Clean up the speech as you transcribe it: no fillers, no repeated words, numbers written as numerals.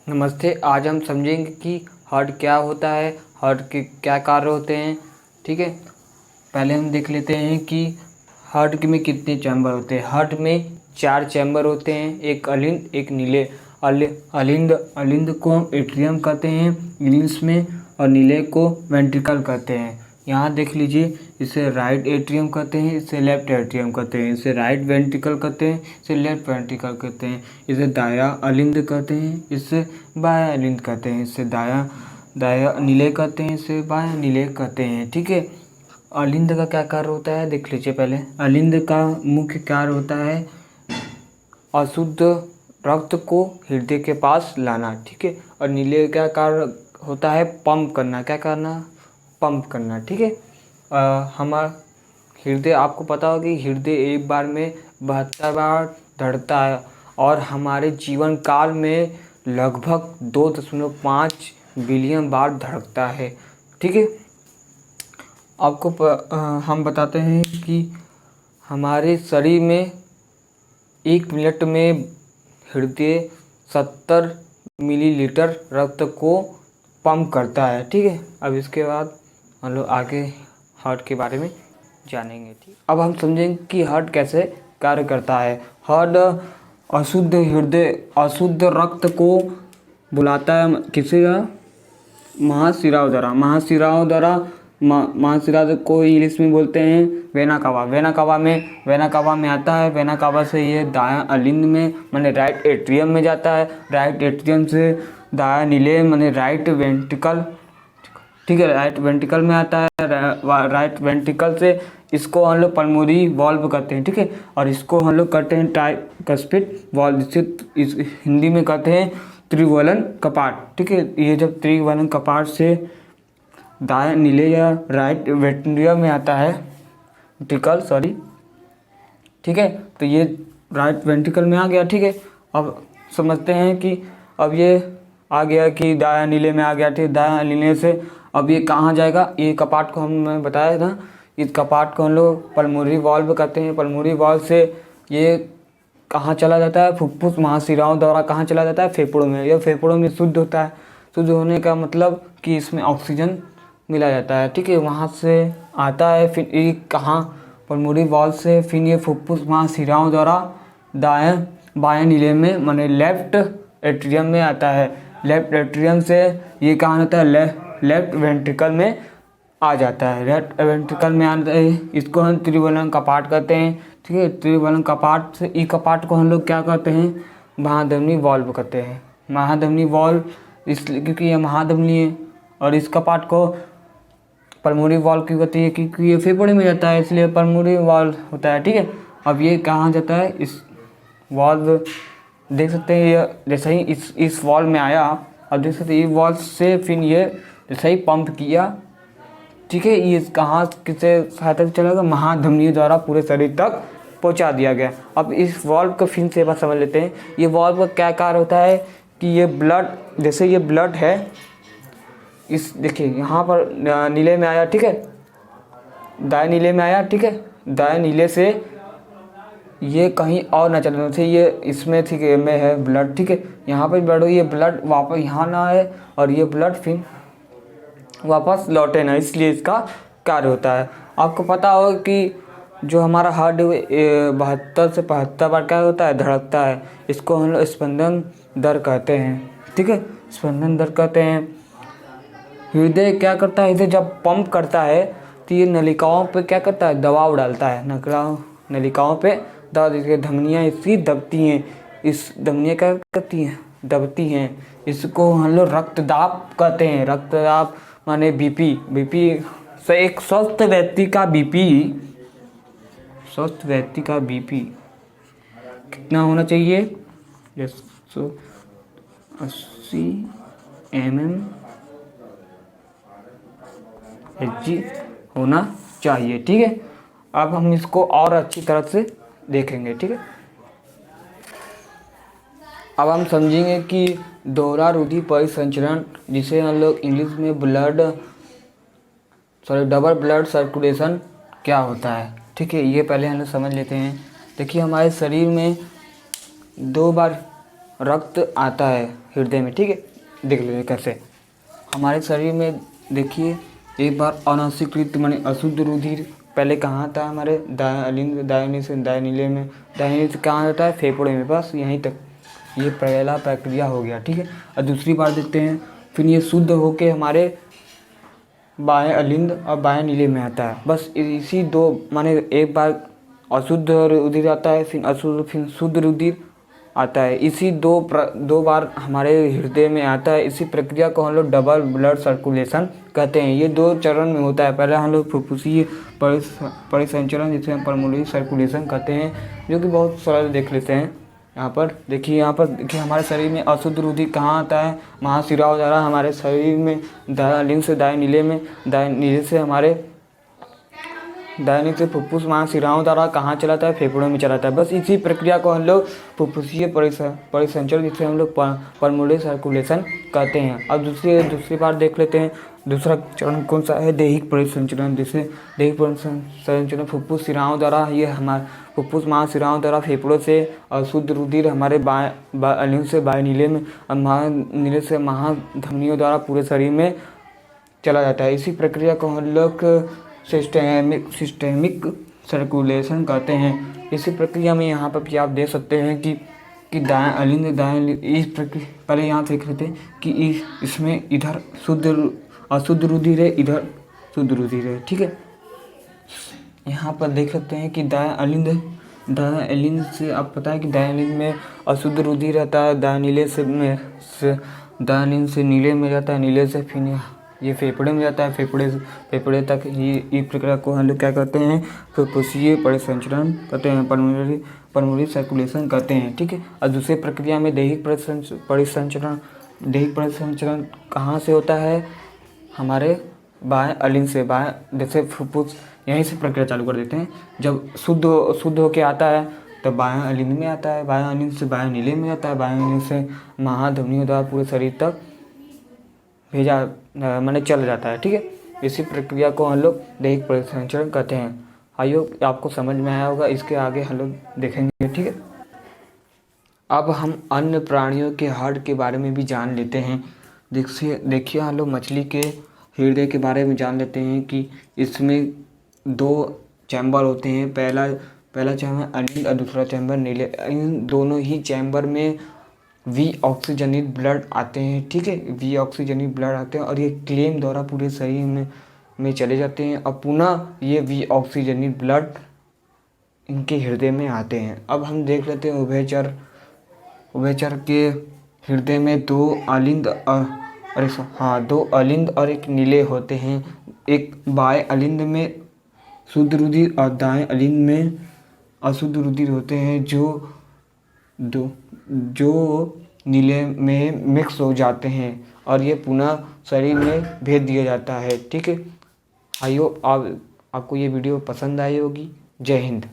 नमस्ते। आज हम समझेंगे कि हार्ट क्या होता है, हार्ट के क्या कार्य होते हैं। ठीक है, पहले हम देख लेते हैं कि हार्ट में कितने चैम्बर होते हैं। हार्ट में 4 चैम्बर होते हैं, एक अलिंद, एक नीले। अलिंद को हम एट्रियम कहते हैं इंग्लिश में, और नीले को वेंट्रिकल कहते हैं। यहाँ देख लीजिए, इसे राइट एट्रियम कहते हैं, इसे लेफ्ट एट्रियम कहते हैं, इसे राइट वेंट्रिकल कहते हैं, इसे लेफ्ट वेंट्रिकल कहते हैं, इसे दाया अलिंद कहते हैं, इसे बाया अलिंद कहते हैं, इसे दाया नीले कहते हैं, इसे बाया नीले कहते हैं। ठीक है, अलिंद का क्या कार्य होता है देख लीजिए। पहले अलिंद का मुख्य कार्य होता है अशुद्ध रक्त को हृदय के पास लाना। ठीक है, और नीले का कार्य होता है पंप करना। क्या करना? पंप करना। ठीक है, हमारा हृदय, आपको पता होगा कि हृदय एक बार में 72 बार धड़कता है, और हमारे जीवन काल में लगभग 2.5 बिलियन बार धड़कता है। ठीक है, आपको हम बताते हैं कि हमारे शरीर में 1 मिनट में हृदय 70 मिलीलीटर रक्त को पंप करता है। ठीक है, अब इसके बाद हम लोग आगे हार्ट के बारे में जानेंगे। ठीक, अब हम समझेंगे कि हार्ट कैसे कार्य करता है। हार्ट अशुद्ध रक्त को बुलाता है किसी महाशिराओं द्वारा। महाशिरा को इंग्लिश में बोलते हैं वेना कावा में आता है। वेना कावा से ये दाया अलिंद में माने राइट एट्रियम में जाता है। राइट एट्रियम से दाया नीले माने राइट वेंट्रिकल। ठीक है, राइट वेंट्रिकल में आता है। राइट वेंट्रिकल से इसको हम लोग पल्मोनरी वाल्व कहते हैं। ठीक है, और इसको हम लोग कहते हैं ट्राइकस्पिड वाल्व, जिसे इस हिंदी में कहते हैं त्रिवलन कपाट। ठीक है, ये जब त्रिवलन कपाट से दाया नीले या राइट वेंट्रिकल में आता है, ठीक है, तो ये राइट वेंट्रिकल में आ गया। ठीक है, अब समझते हैं कि अब ये आ गया कि दाया नीले में आ गया। ठीक, दाया नीले से अब ये कहाँ जाएगा? ये कपाट को हमने बताया था, इस कपाट को हम लोग पल्मोनरी वाल्व कहते हैं। पल्मोनरी वाल्व से ये कहाँ चला जाता है? फुफ्फुस महाशिराओं द्वारा कहाँ चला जाता है? फेफड़ों में। यह फेफड़ों में शुद्ध होता है। शुद्ध होने का मतलब कि इसमें ऑक्सीजन मिला जाता है। ठीक है, वहाँ से आता है, फिर ये कहाँ? पल्मोनरी वाल्व से फिर ये फुफ्फुस महाशिराओं द्वारा बाया नीले में माने लेफ्ट एट्रियम में आता है। लेफ्ट एट्रियम से ये कहाँ होता है? लेफ्ट वेंट्रिकल में आ जाता है। लेफ्ट वेंट्रिकल में आता है, इसको हम त्रिवलन कपाट कहते हैं। ठीक है, त्रिवलन कपाट से ई कपाट को हम लोग क्या कहते हैं? महाधमनी वाल्व कहते हैं। महाधमनी वाल्व इसलिए क्योंकि ये महाधमनी है, और इस कपाट को पल्मोनरी वाल्व क्यों कहते हैं? क्योंकि ये फेफड़े में जाता है, इसलिए पल्मोनरी वाल्व होता है। ठीक है, अब ये कहाँ जाता है? इस वाल्व देख सकते हैं, ये जैसे ही इस वाल्व में आया, अब देख सकते हैं ये वाल्व से फिर ये जैसे ही पंप किया। ठीक है, ये कहाँ किससे सहायता से चलेगा? महाधमनी द्वारा पूरे शरीर तक पहुंचा दिया गया। अब इस वाल्व का फिर से बात समझ लेते हैं। ये वाल्व का क्या कार्य होता है कि ये ब्लड, जैसे ये ब्लड है, इस देखिए यहाँ पर नीले में आया। ठीक है, दाया नीले में आया। ठीक है, दाया नीले से ये कहीं और ना चले, जैसे ये इसमें ठीक है में है ब्लड। ठीक है, यहाँ पर ब्लड हो, ये ब्लड वापस यहाँ ना आए, और ये ब्लड फिर वापस लौटे ना, इसलिए इसका कार्य होता है। आपको पता होगा कि जो हमारा हार्ट 72 से 75 बार क्या होता है? धड़कता है। इसको हम लोग स्पंदन दर कहते हैं। ठीक है, स्पंदन दर कहते हैं। हृदय क्या करता है? हृदय जब पंप करता है तो ये नलिकाओं पे क्या करता है? दबाव डालता है। नलिकाओं पे धमनियाँ इसकी दबती हैं। इस धमनियाँ क्या करती हैं? दबती हैं। इसको हम लोग रक्तदाब कहते हैं। रक्तदाब माने बीपी से एक स्वस्थ व्यक्ति का बीपी कितना होना चाहिए? 180 mmHg होना चाहिए। ठीक है, अब हम इसको और अच्छी तरह से देखेंगे। ठीक है, अब हम समझेंगे कि दोहरा रुधि परिसंचरण, जिसे हम लोग इंग्लिश में डबल ब्लड सर्कुलेशन क्या होता है। ठीक है, ये पहले हम लोग समझ लेते हैं। देखिए, हमारे शरीर में 2 बार रक्त आता है हृदय में, ठीक है। देख लीजिए कैसे हमारे शरीर में, देखिए एक बार अनाशीकृत माने अशुद्ध रुधिर पहले कहाँ आता है, हमारे दायां दाहिने से दाहिने में, दाहिने से कहाँ आता है, फेफड़े में, बस यहीं तक। ये पहला प्रक्रिया हो गया, ठीक है। और दूसरी बार देखते हैं, फिर ये शुद्ध होके हमारे बाएं अलिंद और बाएं नीले में आता है। बस इसी दो माने एक बार अशुद्ध रुधिर आता है, फिर अशुद्ध, फिर शुद्ध रुधिर आता है। इसी दो बार हमारे हृदय में आता है। इसी प्रक्रिया को हम लोग डबल ब्लड सर्कुलेशन कहते हैं। ये 2 चरण में होता है। पहले हम लोग फुफ्फुसीय परिसंचरण, जिसे हम पल्मोनरी सर्कुलेशन कहते हैं, जो कि बहुत सरल देख लेते हैं। यहाँ पर देखिए हमारे शरीर में अशुद्ध रुधिर कहाँ आता है, महाशिराओं द्वारा हमारे शरीर में दायां अलिंद से दाएं नीले में, दाएं नीले से हमारे दाहिने से फुफ्फुस महाशिराओं द्वारा कहाँ चलाता है, फेफड़ों में चलाता है। बस इसी प्रक्रिया को हम लोग फुफ्फुसीय परिसंचरण, जिसे हम लोग पल्मोनरी सर्कुलेशन कहते हैं। अब दूसरी बार देख लेते हैं, दूसरा चरण कौन सा है, दैहिक परिसंचरण। जिसे दैहिक परिसंचरण फुफ्फुस शिराओं द्वारा, ये हमारे फुफ्फुस महाशिराओं द्वारा फेफड़ों से अशुद्ध रुधिर हमारे बाएं अलिंद से बाएं नीले में, नीले से महाधमनियों द्वारा पूरे शरीर में चला जाता है। इसी प्रक्रिया को हम लोग सिस्टेमिक सर्कुलेशन कहते हैं। इसी प्रक्रिया में यहाँ पर भी आप देख सकते हैं कि दाएं अलिंद इस प्रक्रिया, पहले यहाँ देख लेते हैं कि इसमें इधर अशुद्ध रुधिर है, इधर शुद्ध रुधिर है, ठीक है। यहाँ पर देख सकते हैं कि दाएं अलिंद से आप पता है कि दाएं अलिंद में अशुद्ध रुधिर रहता है, दाएं अलिंद से नीले में जाता है, नीले से फिर ये फेफड़े में जाता है, फेफड़े तक ये प्रक्रिया को हम लोग क्या कहते हैं, फुफ्फुसीय परिसंचरण कहते हैं, पल्मोनरी सर्कुलेशन कहते हैं, ठीक है। और दूसरी प्रक्रिया में दैहिक परिसंचरण कहाँ से होता है, हमारे बाएं अलिंद से, बाएं जैसे फुफ्फुस, यहीं से प्रक्रिया चालू कर देते हैं। जब शुद्ध होके आता है तब बाएं अलिंद में आता है, बाएं अलिंद से बाएं नीले में आता है, बाएं अलिंद से महाधमनियों द्वारा पूरे शरीर तक भेजा माने चल जाता है, ठीक है। इसी प्रक्रिया को हम लोग दैहिक परिसंचरण कहते हैं। आई होप आपको समझ में आया होगा। इसके आगे हम लोग देखेंगे, ठीक है। अब हम अन्य प्राणियों के हार्ट के बारे में भी जान लेते हैं। देखिए हम लोग मछली के हृदय के बारे में जान लेते हैं कि इसमें 2 चैम्बर होते हैं। पहला चैम्बर अलिंद और दूसरा चैम्बर नीले। इन दोनों ही चैम्बर में वी ऑक्सीजनित ब्लड आते हैं, ठीक है। वी ऑक्सीजनित ब्लड आते हैं और ये क्लेम द्वारा पूरे शरीर में चले जाते हैं और पुनः ये वी ऑक्सीजनित ब्लड इनके हृदय में आते हैं। अब हम देख लेते हैं उभयचर के हृदय में 2 अलिंद और एक नीले होते हैं। एक बाएं अलिंद में शुद्ध रुधिर और दाएं अलिंद में अशुद्ध रुधिर होते हैं, जो नीले में मिक्स हो जाते हैं और ये पुनः शरीर में भेज दिया जाता है, ठीक है। आई होप आपको ये वीडियो पसंद आई होगी। जय हिंद।